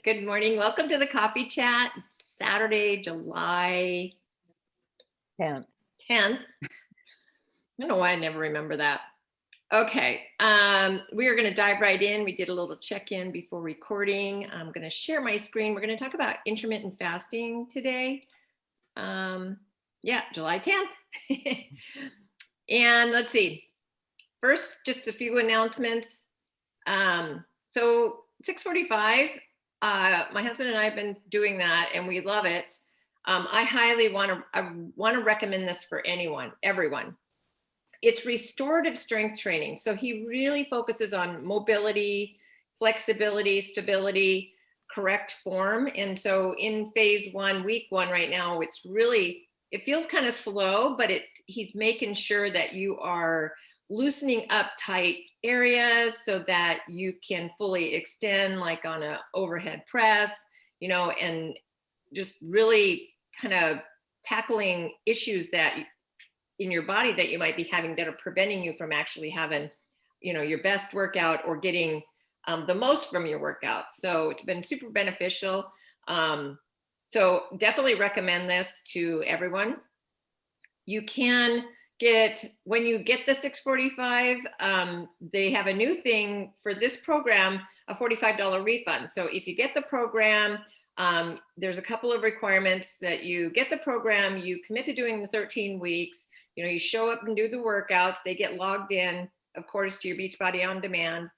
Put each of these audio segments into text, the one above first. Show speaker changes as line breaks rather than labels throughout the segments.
Good morning. Welcome to the coffee chat. Saturday, July
10th.
10th. I don't know why I never remember that. Okay, we are going to dive right in. We did a little check-in before recording. I'm going to share my screen. We're going to talk about intermittent fasting today. July 10th. And let's see. First, just a few announcements. So 6:45. My husband and I have been doing that, and we love it. I highly want to recommend this for everyone. It's restorative strength training. So he really focuses on mobility, flexibility, stability, correct form. And so in phase 1, week 1 right now, it feels kind of slow, but he's making sure that you are loosening up tight areas so that you can fully extend, like on an overhead press, and just really kind of tackling issues that in your body that you might be having that are preventing you from actually having, your best workout or getting the most from your workout. So it's been super beneficial. So definitely recommend this to everyone. You can when you get the 645, they have a new thing for this program, a $45 refund. So if you get the program, there's a couple of requirements that you get the program, you commit to doing the 13 weeks, you show up and do the workouts, they get logged in, of course, to your Beachbody On Demand,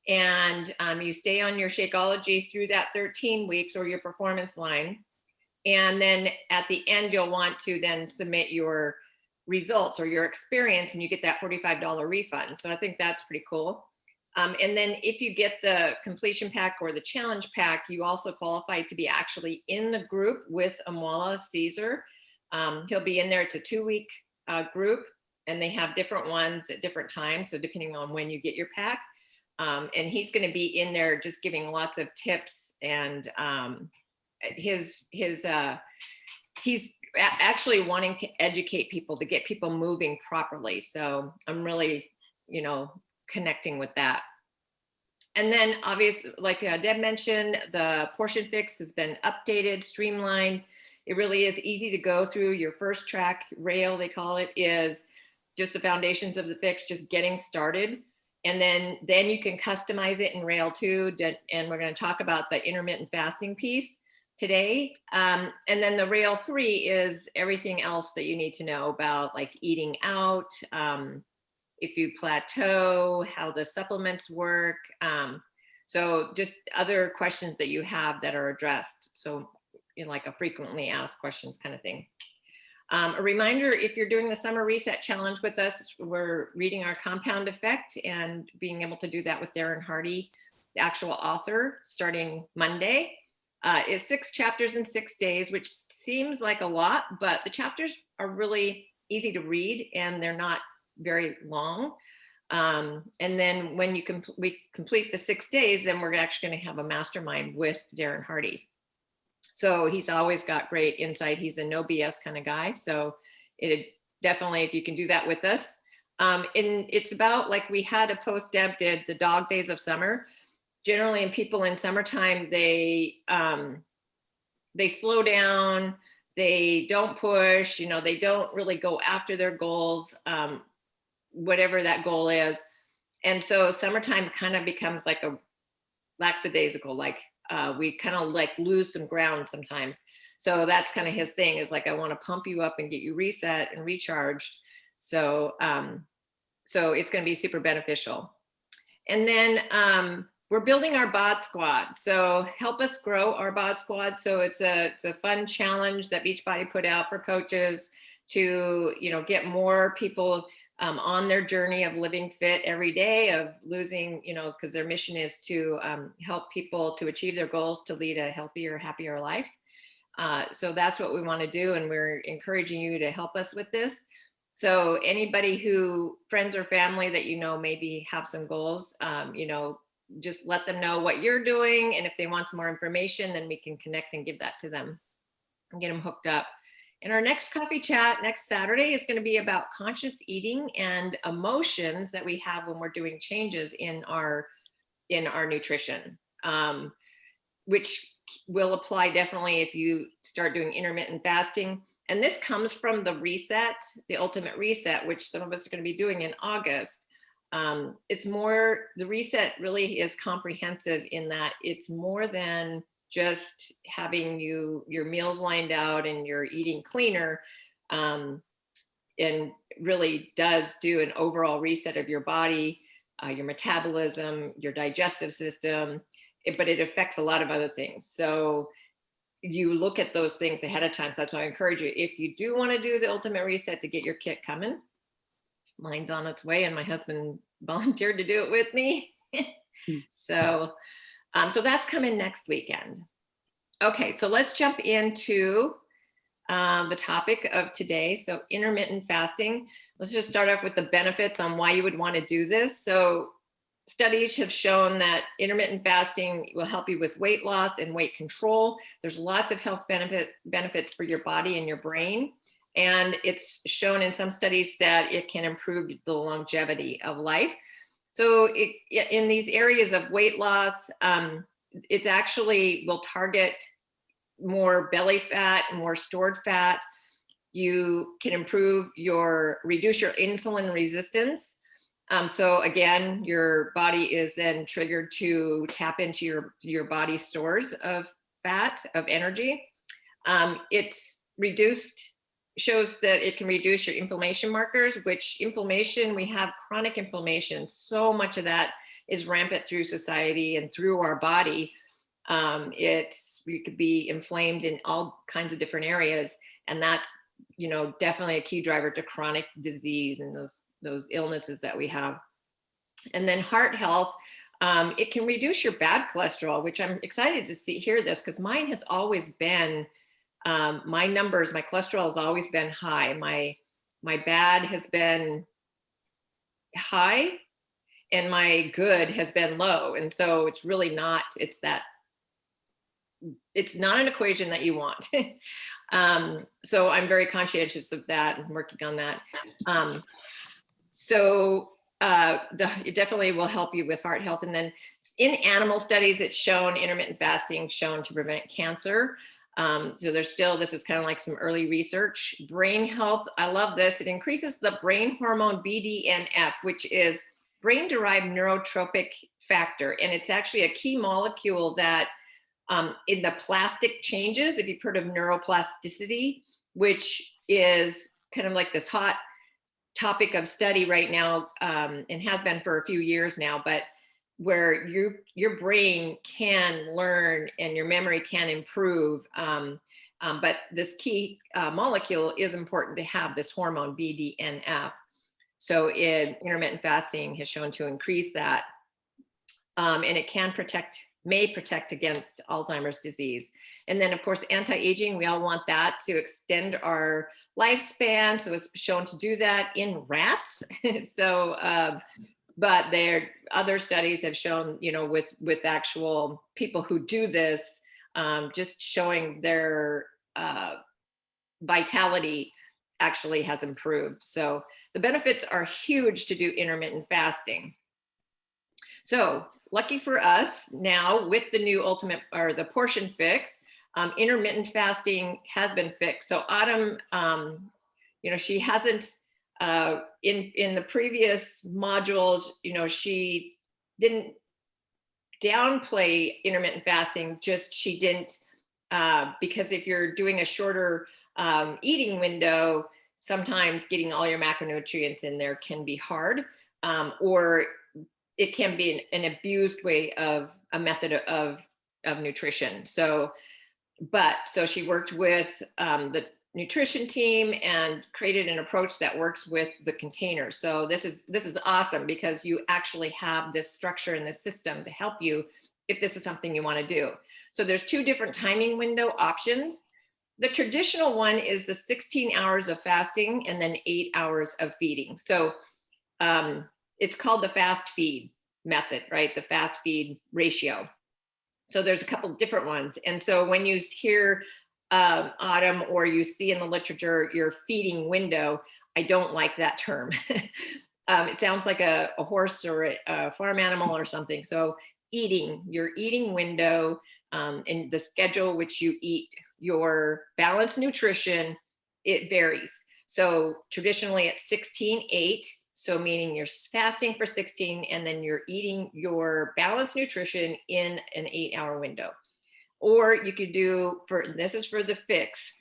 and you stay on your Shakeology through that 13 weeks or your performance line. And then at the end, you'll want to then submit your results or your experience, and you get that $45 refund. So I think that's pretty cool. And then if you get the completion pack or the challenge pack, you also qualify to be actually in the group with Amwala Caesar. He'll be in there. It's a 2-week group, and they have different ones at different times. So depending on when you get your pack, and he's going to be in there just giving lots of tips, and he's actually wanting to educate people, to get people moving properly. So I'm really, connecting with that. And then obviously, like Deb mentioned, the portion fix has been updated, streamlined. It really is easy to go through. Your first track rail, they call it, is just the foundations of the fix, just getting started. And then you can customize it in rail 2. And we're going to talk about the intermittent fasting piece today. And then the rail 3 is everything else that you need to know about, like eating out, if you plateau, how the supplements work. So just other questions that you have that are addressed. So like a frequently asked questions kind of thing. A reminder, if you're doing the Summer Reset Challenge with us, we're reading our Compound Effect and being able to do that with Darren Hardy, the actual author, starting Monday. It's 6 chapters in 6 days, which seems like a lot, but the chapters are really easy to read and they're not very long. And then when we complete the 6 days, then we're actually going to have a mastermind with Darren Hardy. So he's always got great insight. He's a no BS kind of guy. So it definitely, if you can do that with us. And it's about, like we had a post Deb did, the dog days of summer. Generally, in people in summertime, they slow down, they don't push, they don't really go after their goals, whatever that goal is. And so summertime kind of becomes like a lackadaisical, like we kind of like lose some ground sometimes. So that's kind of his thing, is like, I want to pump you up and get you reset and recharged. So it's going to be super beneficial. And then we're building our BOD squad. So help us grow our BOD squad. So it's a fun challenge that Beachbody put out for coaches to, get more people on their journey of living fit every day, of losing, because their mission is to help people to achieve their goals, to lead a healthier, happier life. So that's what we want to do. And we're encouraging you to help us with this. So anybody friends or family that, maybe have some goals, just let them know what you're doing. And if they want some more information, then we can connect and give that to them and get them hooked up. And our next coffee chat next Saturday is going to be about conscious eating and emotions that we have when we're doing changes in our nutrition. which will apply definitely if you start doing intermittent fasting. And this comes from the reset, the ultimate reset, which some of us are going to be doing in August. It's more, the reset really is comprehensive in that it's more than just having your meals lined out and you're eating cleaner, and really does do an overall reset of your body, your metabolism, your digestive system, but it affects a lot of other things. So you look at those things ahead of time. So that's why I encourage you, if you do want to do the ultimate reset, to get your kit coming. Mine's on its way, and my husband volunteered to do it with me. So that's coming next weekend. Okay, so let's jump into the topic of today. So intermittent fasting. Let's just start off with the benefits on why you would want to do this. So studies have shown that intermittent fasting will help you with weight loss and weight control. There's lots of health benefits for your body and your brain. And it's shown in some studies that it can improve the longevity of life. So in these areas of weight loss, it actually will target more belly fat, more stored fat. You can reduce your insulin resistance. So again, your body is then triggered to tap into your body stores of fat, of energy. It's shows that it can reduce your inflammation markers, which inflammation, we have chronic inflammation. So much of that is rampant through society and through our body. You could be inflamed in all kinds of different areas. And that's, definitely a key driver to chronic disease and those illnesses that we have. And then heart health, it can reduce your bad cholesterol, which I'm excited to hear this, because mine has always been, my cholesterol has always been high. My bad has been high and my good has been low. And so it's really not, it's not an equation that you want. So I'm very conscientious of that and working on that. It definitely will help you with heart health. And then in animal studies, it's shown intermittent fasting shown to prevent cancer. So this is kind of like some early research. Brain health, I love this. It increases the brain hormone BDNF, which is brain-derived neurotropic factor. And it's actually a key molecule that in the plastic changes, if you've heard of neuroplasticity, which is kind of like this hot topic of study right now, and has been for a few years now, but where your brain can learn and your memory can improve. But this key molecule is important to have, this hormone BDNF. So intermittent fasting has shown to increase that. And it may protect against Alzheimer's disease. And then of course, anti-aging, we all want that to extend our lifespan. So it's shown to do that in rats. But other studies have shown, with actual people who do this, just showing their vitality actually has improved. So the benefits are huge to do intermittent fasting. So lucky for us now, with the new the portion fix, intermittent fasting has been fixed. So Autumn, she hasn't, in the previous modules, she didn't downplay intermittent fasting, just she didn't, because if you're doing a shorter eating window, sometimes getting all your macronutrients in there can be hard, or it can be an abused way of a method of nutrition. So she worked with the nutrition team and created an approach that works with the container. So this is awesome, because you actually have this structure and this system to help you if this is something you want to do. So there's 2 different timing window options. The traditional one is the 16 hours of fasting and then 8 hours of feeding. So it's called the fast feed method, right? The fast feed ratio. So there's a couple different ones. And so when you hear Autumn, or you see in the literature your feeding window, I don't like that term. It sounds like a horse or a farm animal or something. So your eating window, and the schedule which you eat your balanced nutrition, it varies. So traditionally it's 16-8. So meaning you're fasting for 16 and then you're eating your balanced nutrition in an 8-hour window. Or you could do, this is for the fix,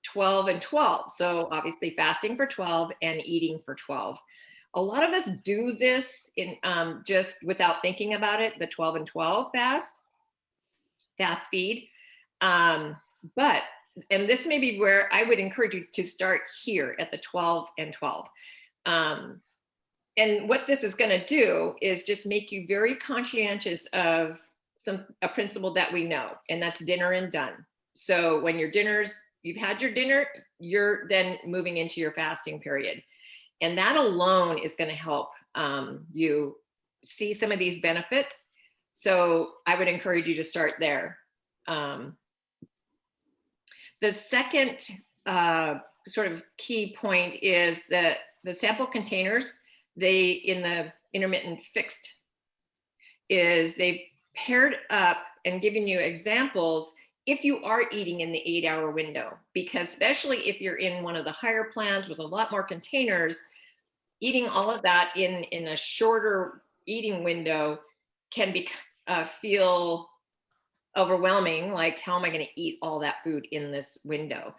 12 and 12. So obviously fasting for 12 and eating for 12. A lot of us do this in just without thinking about it, the 12 and 12 fast feed. But, and this may be where I would encourage you to start here at the 12 and 12. And what this is going to do is just make you very conscientious of a principle that we know, and that's dinner and done. So when you've had your dinner, you're then moving into your fasting period. And that alone is going to help you see some of these benefits. So I would encourage you to start there. The second sort of key point is that the sample containers, in the intermittent fixed, they've paired up and given you examples if you are eating in the 8-hour window, because especially if you're in one of the higher plans with a lot more containers, eating all of that in a shorter eating window can feel overwhelming. Like, how am I going to eat all that food in this window?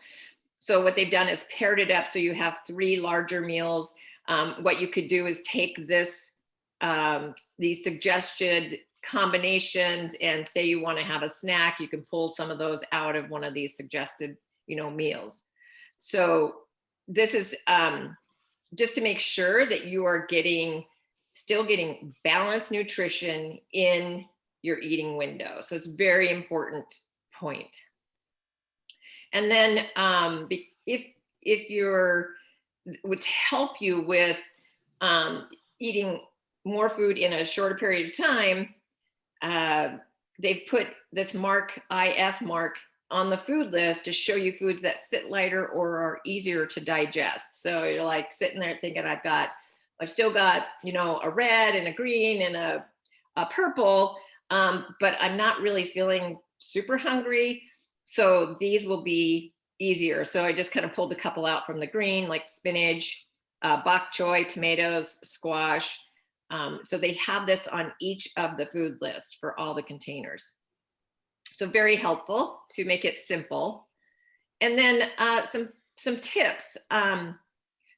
So what they've done is paired it up so you have 3 larger meals. What you could do is take these suggested combinations, and say you want to have a snack, you can pull some of those out of one of these suggested meals. So this is just to make sure that you are still getting balanced nutrition in your eating window. So it's a very important point. And then if would help you with eating more food in a shorter period of time, they've put this IF mark on the food list to show you foods that sit lighter or are easier to digest. So you're like sitting there thinking, I've still got, a red and a green and a purple, but I'm not really feeling super hungry. So these will be easier. So I just kind of pulled a couple out from the green, like spinach, bok choy, tomatoes, squash. So they have this on each of the food list for all the containers. So very helpful to make it simple. And then some tips.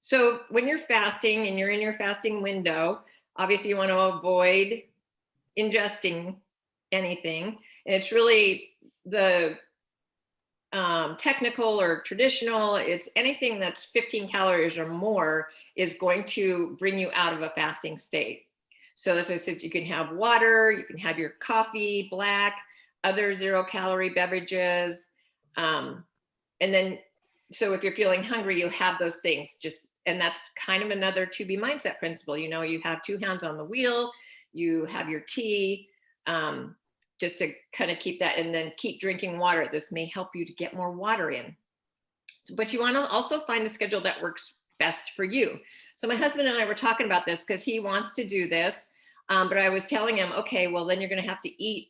So when you're fasting and you're in your fasting window, obviously you want to avoid ingesting anything. And it's really the technical or traditional, it's anything that's 15 calories or more is going to bring you out of a fasting state. So as I said, you can have water, you can have your coffee, black, other 0-calorie beverages. And then, so if you're feeling hungry, you'll have those things and that's kind of another 2B mindset principle. You have 2 hands on the wheel, you have your tea, just to kind of keep that, and then keep drinking water. This may help you to get more water in. But you want to also find a schedule that works best for you. So my husband and I were talking about this because he wants to do this. But I was telling him, okay, well, then you're going to have to eat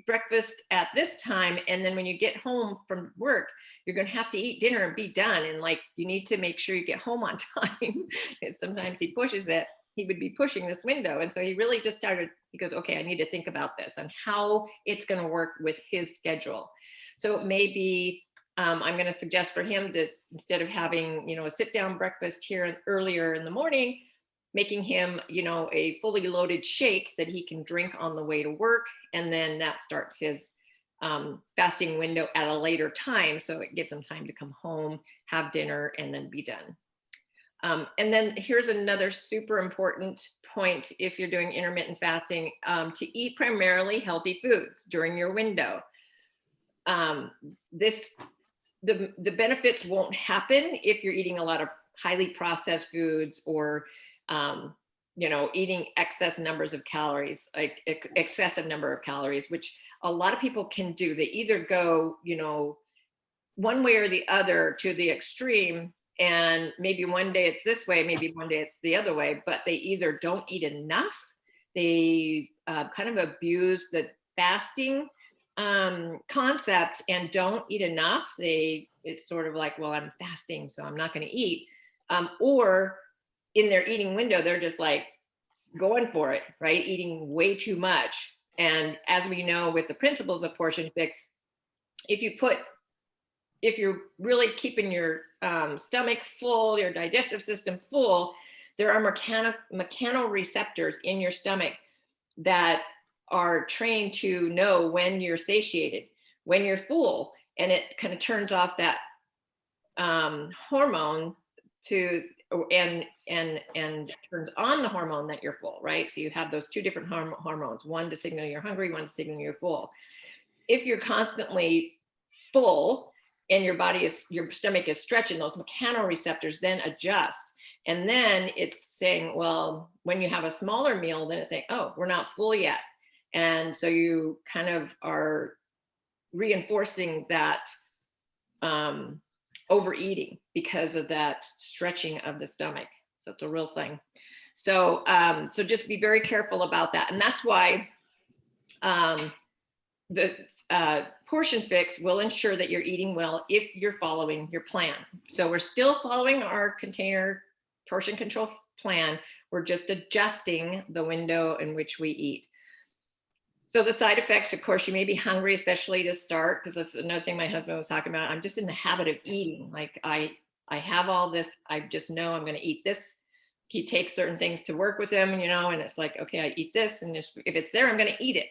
breakfast at this time. And then when you get home from work, you're going to have to eat dinner and be done. And you need to make sure you get home on time. Sometimes he pushes it. He would be pushing this window. And so he really just he goes, okay, I need to think about this and how it's going to work with his schedule. So it may be, I'm going to suggest for him to, instead of having, a sit down breakfast here earlier in the morning, making him, a fully loaded shake that he can drink on the way to work. And then that starts his fasting window at a later time. So it gives him time to come home, have dinner, and then be done. And then here's another super important point if you're doing intermittent fasting, to eat primarily healthy foods during your window. The benefits won't happen if you're eating a lot of highly processed foods or eating excessive numbers of calories, which a lot of people can do. They either go, one way or the other to the extreme. And maybe one day it's this way, maybe one day it's the other way, but they either don't eat enough, they kind of abuse the fasting concept and don't eat enough. It's sort of like, well, I'm fasting, so I'm not going to eat. Or in their eating window, they're just like going for it, right? Eating way too much. And as we know with the principles of portion fix, if you're really keeping your stomach full, your digestive system full, there are mechanoreceptors in your stomach that are trained to know when you're satiated, when you're full, and it kind of turns off that hormone and turns on the hormone that you're full, right? So you have those two different hormones, one to signal you're hungry, one to signal you're full. If you're constantly full and your stomach is stretching, those mechanoreceptors then adjust. And then it's saying, well, when you have a smaller meal, then it's saying, oh, we're not full yet. And so you kind of are reinforcing that overeating because of that stretching of the stomach. So it's a real thing. So just be very careful about that. And that's why the portion fix will ensure that you're eating well if you're following your plan. So we're still following our container portion control plan. We're just adjusting the window in which we eat. So the side effects, of course, you may be hungry, especially to start, because that's another thing my husband was talking about. I'm just in the habit of eating. Like I have all this, I just know I'm going to eat this. He takes certain things to work with him, and it's like, okay, I eat this. And if it's there, I'm going to eat it.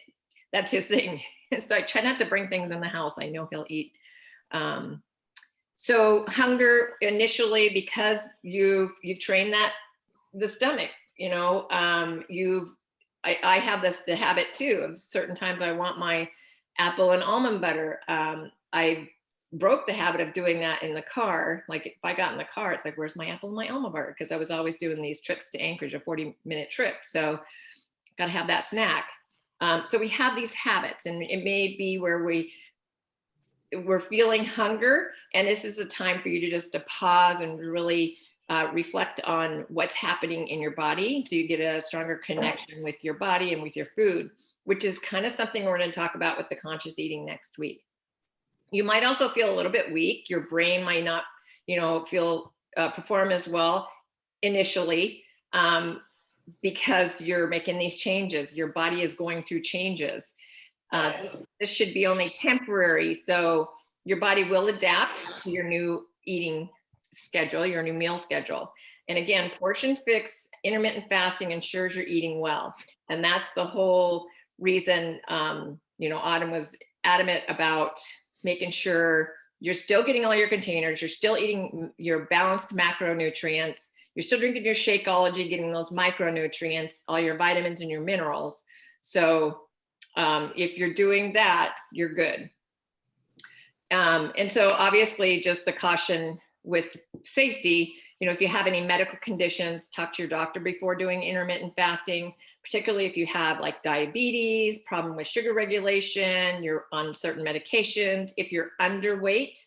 That's his thing. So I try not to bring things in the house I know he'll eat. So hunger initially, because you've trained the stomach, I have the habit too of certain times I want my apple and almond butter. I broke the habit of doing that in the car. Like if I got in the car, it's like, where's my apple and my almond butter? Because I was always doing these trips to Anchorage, a 40-minute trip. So got to have that snack. So we have these habits, and it may be where we're feeling hunger, and this is a time for you to just to pause and really reflect on what's happening in your body, so you get a stronger connection with your body and with your food, which is kind of something we're going to talk about with the conscious eating next week. You might also feel a little bit weak. Your brain might not, perform as well initially, because you're making these changes. Your body is going through changes. This should be only temporary. So your body will adapt to your new eating schedule, your new meal schedule. And again, portion fix, intermittent fasting ensures you're eating well. And that's the whole reason, Autumn was adamant about making sure you're still getting all your containers, you're still eating your balanced macronutrients, you're still drinking your Shakeology, getting those micronutrients, all your vitamins and your minerals. So if you're doing that, you're good. And so obviously just the caution with safety, if you have any medical conditions, talk to your doctor before doing intermittent fasting, particularly if you have like diabetes, problem with sugar regulation, you're on certain medications. If you're underweight,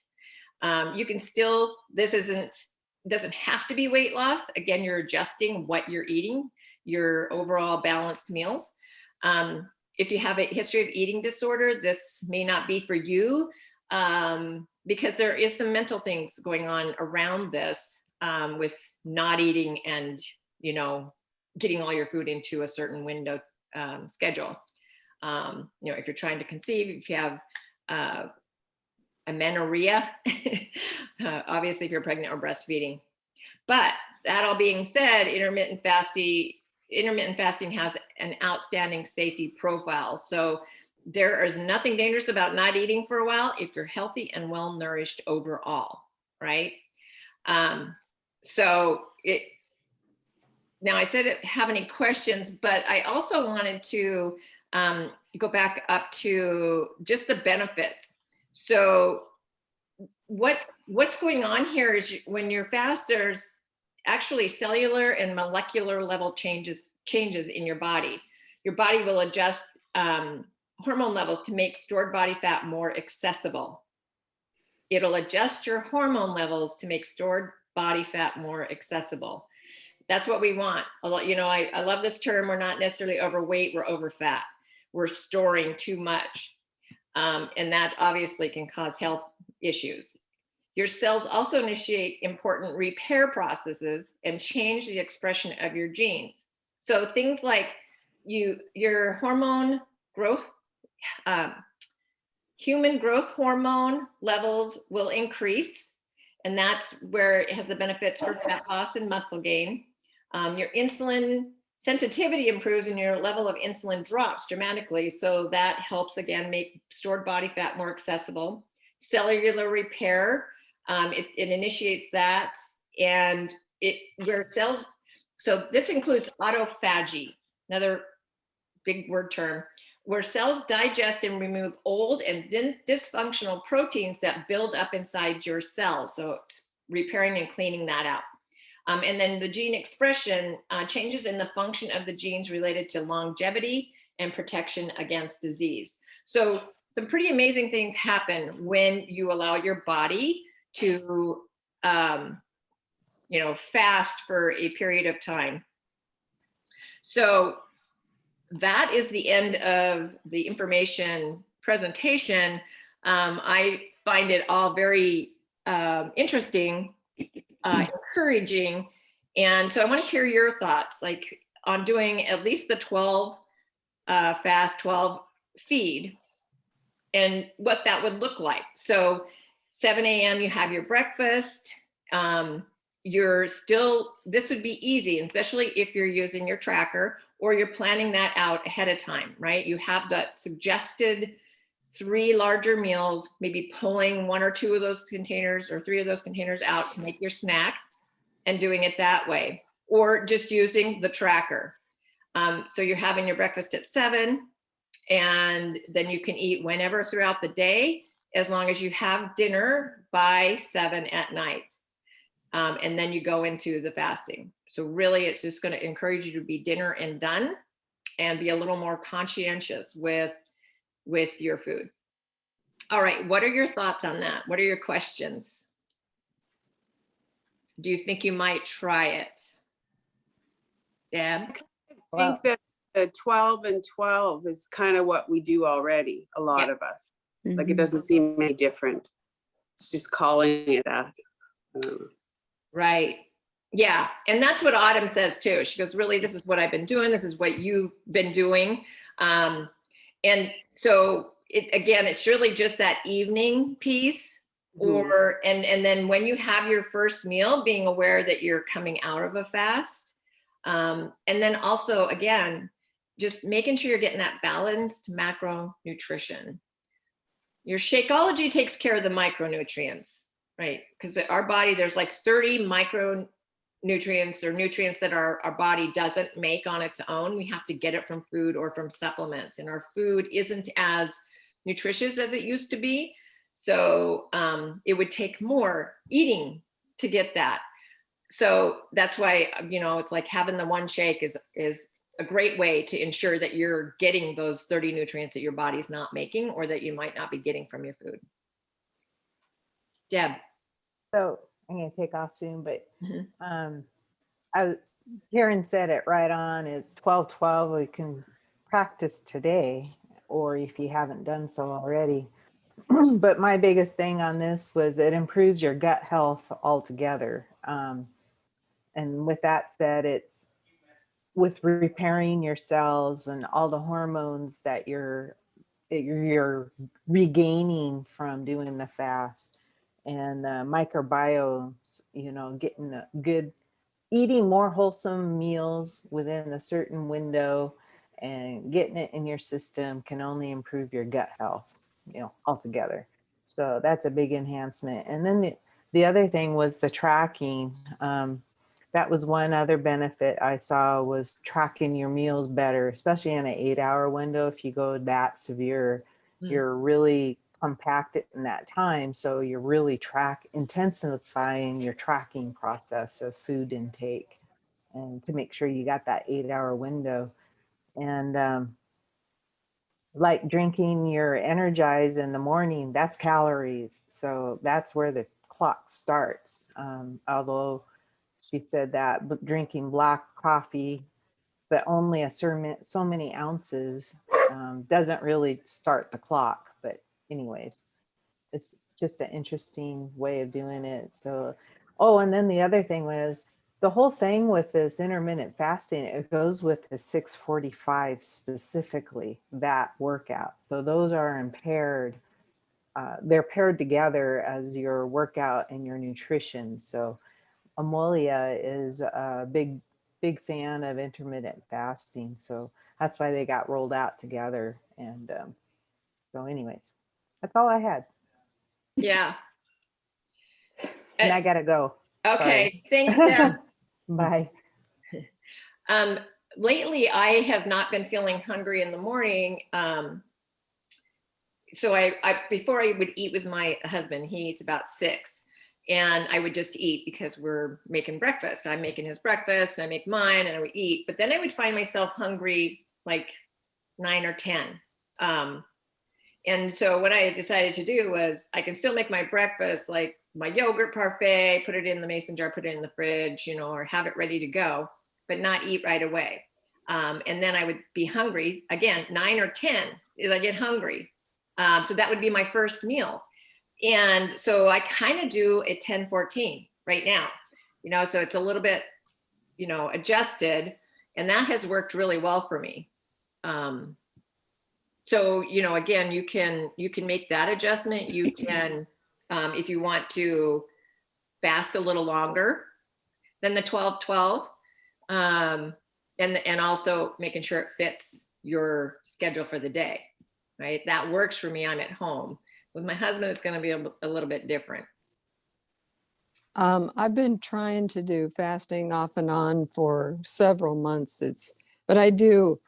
you can still, doesn't have to be weight loss. Again, you're adjusting what you're eating, your overall balanced meals. If you have a history of eating disorder, this may not be for you, because there is some mental things going on around this, with not eating and, getting all your food into a certain window schedule. If you're trying to conceive, if you have amenorrhea, obviously if you're pregnant or breastfeeding. But that all being said, intermittent fasting has an outstanding safety profile. So there is nothing dangerous about not eating for a while if you're healthy and well nourished overall, right? Now I said have any questions, but I also wanted to go back up to just the benefits. So what's going on here is when you're fast, there's actually cellular and molecular level changes in your body. Your body will adjust hormone levels to make stored body fat more accessible. It'll adjust your hormone levels to make stored body fat more accessible. That's what we want. A lot, I love this term. We're not necessarily overweight, we're over fat. We're storing too much. And that obviously can cause health issues. Your cells also initiate important repair processes and change the expression of your genes. So things like your hormone growth, um, human growth hormone levels will increase, and that's where it has the benefits for fat loss and muscle gain. Your insulin sensitivity improves and your level of insulin drops dramatically. So that helps, again, make stored body fat more accessible. Cellular repair, it initiates that. And where cells, so this includes autophagy, another big word term, where cells digest and remove old and dysfunctional proteins that build up inside your cells. So it's repairing and cleaning that out. And then the gene expression changes in the function of the genes related to longevity and protection against disease. So some pretty amazing things happen when you allow your body to, fast for a period of time. So that is the end of the information presentation. I find it all very interesting, encouraging. And so I want to hear your thoughts, like on doing at least the 12 fast, 12 feed, and what that would look like. So 7 a.m. you have your breakfast. This would be easy, especially if you're using your tracker or you're planning that out ahead of time, right? You have that suggested 3 larger meals, maybe pulling 1 or 2 of those containers or 3 of those containers out to make your snack and doing it that way, or just using the tracker. So you're having your breakfast at 7, and then you can eat whenever throughout the day, as long as you have dinner by 7 at night. And then you go into the fasting. So really, it's just going to encourage you to be dinner and done, and be a little more conscientious with your food. All right, what are your thoughts on that? What are your questions? Do you think you might try it? Deb?
I think that the 12 and 12 is kind of what we do already, a lot of us. Like, it doesn't seem any different. It's just calling it that.
Right. Yeah. And that's what Autumn says too. She goes, really, this is what I've been doing. This is what you've been doing. And so it's really just that evening piece, and then when you have your first meal, being aware that you're coming out of a fast. And then also, again, just making sure you're getting that balanced macronutrition. Your Shakeology takes care of the micronutrients, right? Because our body, there's like 30 micronutrients or nutrients that our body doesn't make on its own. We have to get it from food or from supplements, and our food isn't as nutritious as it used to be. So it would take more eating to get that. So that's why, it's like having the one shake is a great way to ensure that you're getting those 30 nutrients that your body's not making, or that you might not be getting from your food. Deb.
So I'm going to take off soon, but Karen said it right on. It's 12-12. We can practice today, or if you haven't done so already. But my biggest thing on this was it improves your gut health altogether. And with that said, it's with repairing your cells and all the hormones that you're regaining from doing the fast, and the microbiomes, getting a good, eating more wholesome meals within a certain window and getting it in your system can only improve your gut health, altogether. So that's a big enhancement. And then the other thing was the tracking. That was one other benefit I saw, was tracking your meals better, especially in an 8-hour window. If you go that severe, you're really compacted in that time. So you're really intensifying your tracking process of food intake, and to make sure you got that 8-hour window. And like drinking your Energize in the morning, that's calories. So that's where the clock starts. Although she said that drinking black coffee, but only a certain so many ounces doesn't really start the clock. But anyways, it's just an interesting way of doing it. So, oh, and then the other thing was the whole thing with this intermittent fasting, it goes with the 645 specifically, that workout. So those are impaired. They're paired together as your workout and your nutrition. So Amolia is a big fan of intermittent fasting. So that's why they got rolled out together. And so anyways, that's all I had.
Yeah.
And I gotta go.
Okay. Thanks, Deb.
Bye.
Lately, I have not been feeling hungry in the morning. So I before I would eat with my husband, he eats about 6, and I would just eat because we're making breakfast. I'm making his breakfast and I make mine and I would eat, but then I would find myself hungry like 9 or 10. And so what I decided to do was I can still make my breakfast, like my yogurt parfait, put it in the mason jar, put it in the fridge, or have it ready to go, but not eat right away. And then I would be hungry again, 9 or 10 is I get hungry. So that would be my first meal. And so I kind of do a 10-14 right now, so it's a little bit, adjusted, and that has worked really well for me. So, again, you can make that adjustment. You can, if you want to fast a little longer than the 12-12, and also making sure it fits your schedule for the day, right? That works for me. I'm at home. With my husband, it's going to be a little bit different.
I've been trying to do fasting off and on for several months. But I do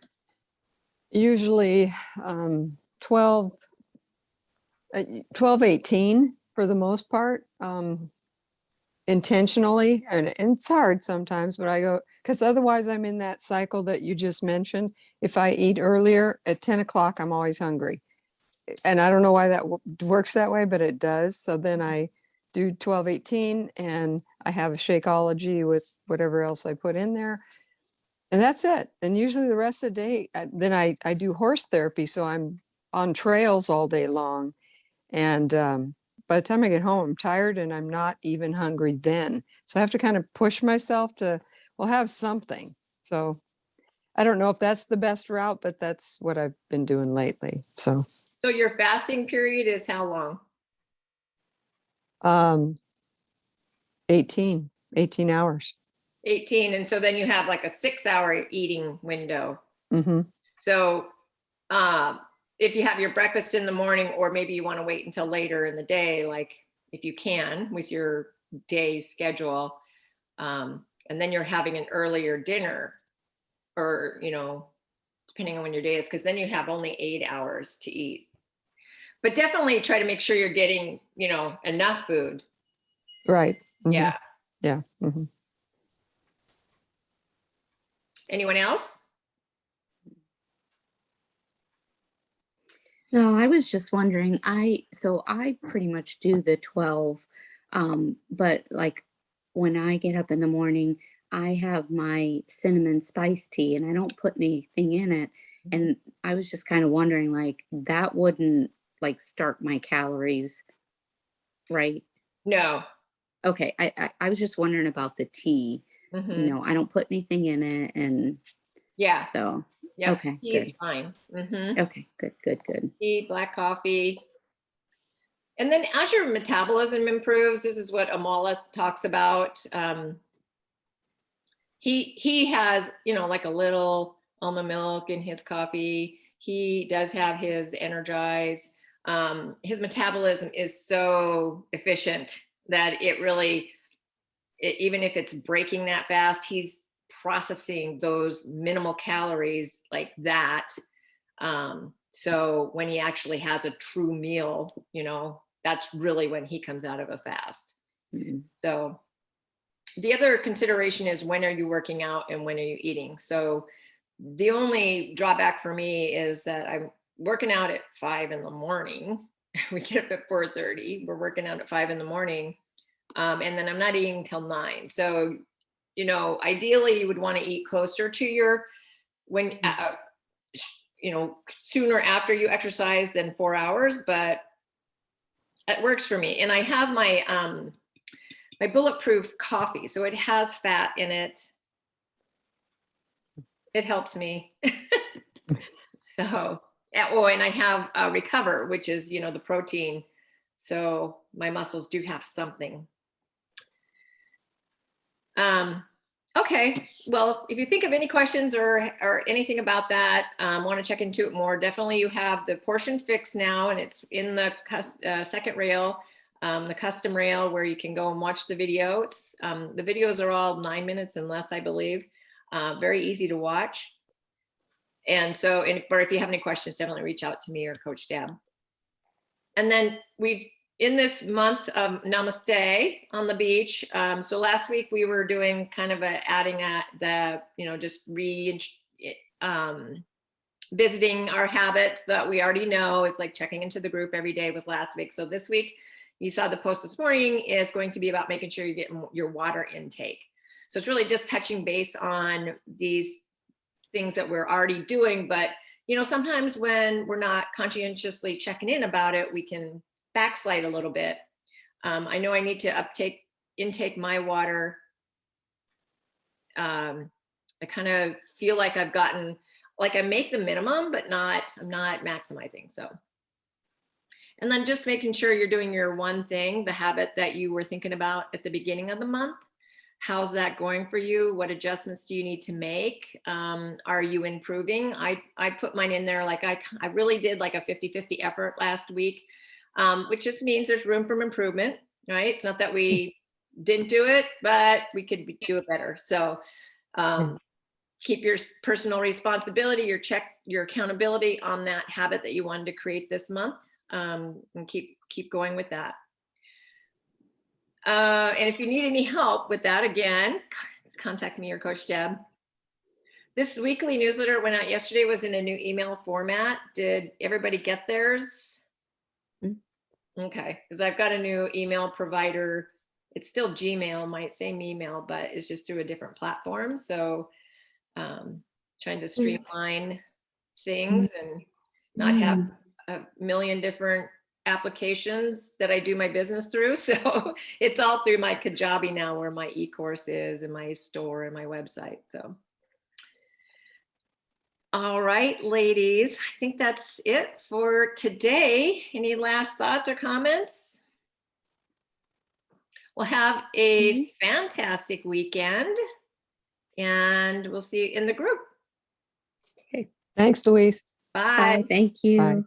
usually 12, 18 for the most part, intentionally. And it's hard sometimes, but I go, because otherwise I'm in that cycle that you just mentioned. If I eat earlier at 10 o'clock, I'm always hungry. And I don't know why that works that way, but it does. So then I do 12-18 and I have a Shakeology with whatever else I put in there. And that's it. And usually the rest of the day, then I do horse therapy. So I'm on trails all day long. And by the time I get home, I'm tired and I'm not even hungry then. So I have to kind of push myself to, have something. So I don't know if that's the best route, but that's what I've been doing lately. So
your fasting period is how long?
18 hours.
18. And so then you have like a 6-hour eating window.
Mm-hmm.
So if you have your breakfast in the morning, or maybe you want to wait until later in the day, like if you can with your day's schedule, and then you're having an earlier dinner, or, depending on when your day is, because then you have only 8 hours to eat. But definitely try to make sure you're getting, enough food.
Right. Mm-hmm.
Yeah.
Yeah. Mm-hmm.
Anyone else?
No, I was just wondering, so I pretty much do the 12, but like when I get up in the morning, I have my cinnamon spice tea and I don't put anything in it. And I was just kind of wondering, like, that wouldn't like start my calories, right?
No.
Okay. I was just wondering about the tea.
Mm-hmm.
I don't put anything in it. And
Yeah.
so,
Yeah.
okay,
Tea is
good.
fine. Mm-hmm.
Okay, good.
Tea, black coffee. And then as your metabolism improves, this is what Amala talks about. He has, like a little almond milk in his coffee. He does have his Energize. His metabolism is so efficient that it really, even if it's breaking that fast, he's processing those minimal calories like that. So when he actually has a true meal, that's really when he comes out of a fast.
Mm-hmm.
So the other consideration is, when are you working out and when are you eating? So the only drawback for me is that I'm working out at 5 a.m. We get up at 4:30. We're working out at 5 a.m. And then I'm not eating till 9. So you know, ideally you would want to eat closer to your, when, you know, sooner after you exercise than 4 hours, but it works for me. And I have my, my bulletproof coffee. So it has fat in it. It helps me. So, oh, and I have Recover, which is, you know, the protein. So my muscles do have something. Okay, well, if you think of any questions or anything about that, want to check into it more, definitely you have the portion fix now, and it's in the second rail, the custom rail where you can go and watch the video. It's the videos are all 9 minutes and less, I believe. Very easy to watch. And so, but if you have any questions, definitely reach out to me or Coach Deb. And then we've, in this month of Namaste on the beach. So last week we were doing kind of adding the, you know, just visiting our habits that we already know. It's like checking into the group every day was last week. So this week, you saw the post this morning, is going to be about making sure you get your water intake. So it's really just touching base on these things that we're already doing. But, you know, sometimes when we're not conscientiously checking in about it, we can backslide a little bit. I know I need to intake my water. I kind of feel like I've gotten, like I make the minimum, but I'm not maximizing. So, and then just making sure you're doing your one thing, the habit that you were thinking about at the beginning of the month. How's that going for you? What adjustments do you need to make? Are you improving? I put mine in there. Like I really did like a 50-50 effort last week. Which just means there's room for improvement, right? It's not that we didn't do it, but we could do it better. So keep your personal responsibility, your accountability on that habit that you wanted to create this month, and keep going with that. And if you need any help with that, again, contact me or Coach Deb. This weekly newsletter went out yesterday, was in a new email format. Did everybody get theirs? Okay, because I've got a new email provider. It's still Gmail, might say email, but it's just through a different platform. So trying to streamline things and not have a million different applications that I do my business through. So it's all through my Kajabi now, where my e-course is and my store and my website. So. All right, ladies, I think that's it for today. Any last thoughts or comments? We'll have a fantastic weekend, and we'll see you in the group.
Thanks, Louise.
Bye.
Bye. Thank you.
Bye.